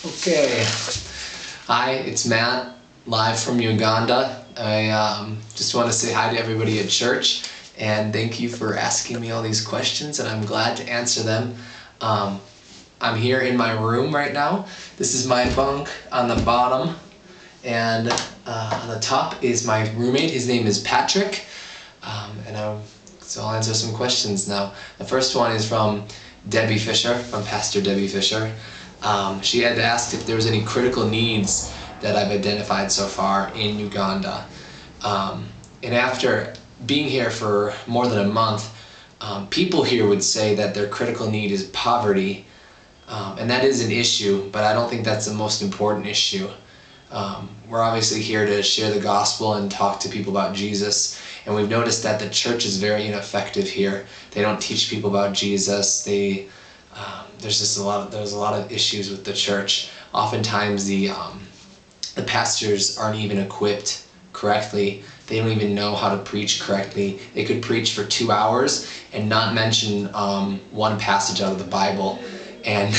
Okay. Hi, it's Matt, live from Uganda. I just want to say hi to everybody at church, and thank you for asking me all these questions, and I'm glad to answer them. Um, I'm here in my room right now. This is my bunk on the bottom, and on the top is my roommate. His name is Patrick, so I'll answer some questions now. The first one is from Debbie Fisher, from Pastor Debbie Fisher. She had asked if there was any critical needs that I've identified so far in Uganda. And after being here for more than a month, people here would say that their critical need is poverty. And that is an issue, but I don't think that's the most important issue. We're obviously here to share the gospel and talk to people about Jesus, and we've noticed that the church is very ineffective here. They don't teach people about Jesus. There's a lot of issues with the church. Oftentimes the pastors aren't even equipped correctly. They don't even know how to preach correctly. They could preach for 2 hours and not mention one passage out of the Bible, and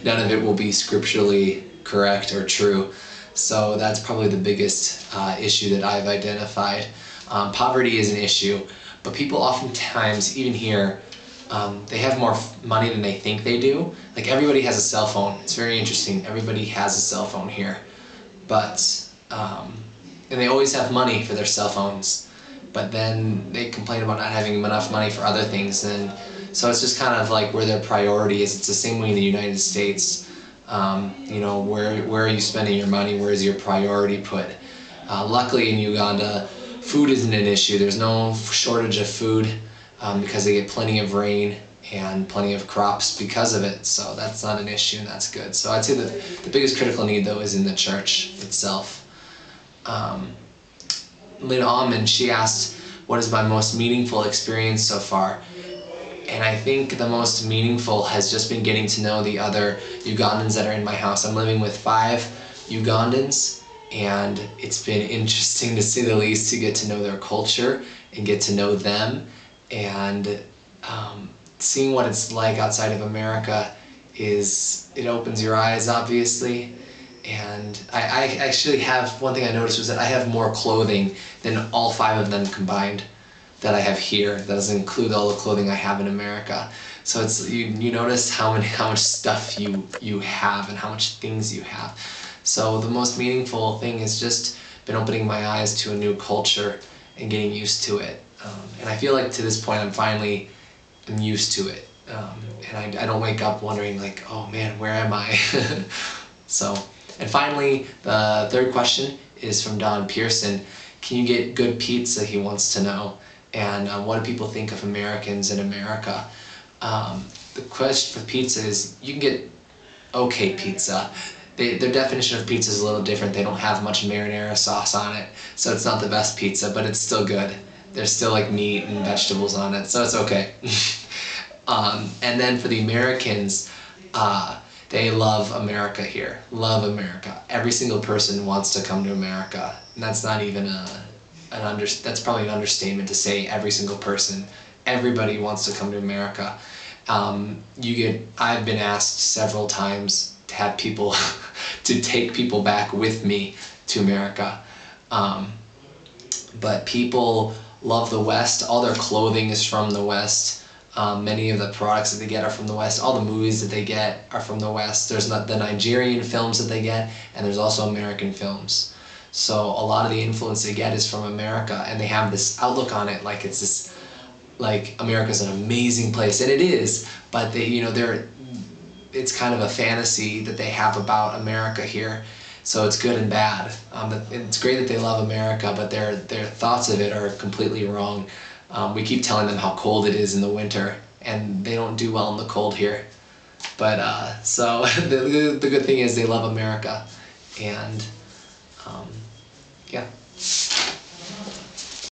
none of it will be scripturally correct or true. So that's probably the biggest issue that I've identified. Poverty is an issue, but people oftentimes, even here, they have more money than they think they do. Like, everybody has a cell phone. It's very interesting. Everybody has a cell phone here. But, and they always have money for their cell phones. But then they complain about not having enough money for other things. And so it's just kind of like where their priority is. It's the same way in the United States. Where are you spending your money? Where is your priority put? Luckily in Uganda, food isn't an issue. There's no shortage of food because they get plenty of rain and plenty of crops because of it. So that's not an issue, and that's good. So I'd say that the biggest critical need, though, is in the church itself. Lynn Almond, she asked, what is my most meaningful experience so far? And I think the most meaningful has just been getting to know the other Ugandans that are in my house. I'm living with 5 Ugandans, and it's been interesting, to say the least, to get to know their culture and get to know them. And seeing what it's like outside of America it opens your eyes, obviously. And I actually have, one thing I noticed was that I have more clothing than all 5 of them combined that I have here. That doesn't include all the clothing I have in America. So it's you notice how much stuff you have and how much things you have. So the most meaningful thing has just been opening my eyes to a new culture and getting used to it. And I feel like to this point I'm used to it. And I don't wake up wondering, like, oh man, where am I? And finally, the third question is from Don Pearson. Can you get good pizza, he wants to know. And what do people think of Americans in America? The question for pizza is, you can get okay pizza. Their definition of pizza is a little different. They don't have much marinara sauce on it, so it's not the best pizza, but it's still good. There's still like meat and vegetables on it, so it's okay. And then for the Americans, they love America here. Love America. Every single person wants to come to America, and that's not even that's probably an understatement to say every single person. Everybody wants to come to America. I've been asked several times to have people, to take people back with me to America. But people love the West. All their clothing is from the West. Many of the products that they get are from the West. All the movies that they get are from the West. There's not the Nigerian films that they get, and there's also American films. So a lot of the influence they get is from America, and they have this outlook on it like America's an amazing place, and it is. But it's kind of a fantasy that they have about America here. So it's good and bad. It's great that they love America, but their thoughts of it are completely wrong. We keep telling them how cold it is in the winter, and they don't do well in the cold here. But so the good thing is they love America, and yeah.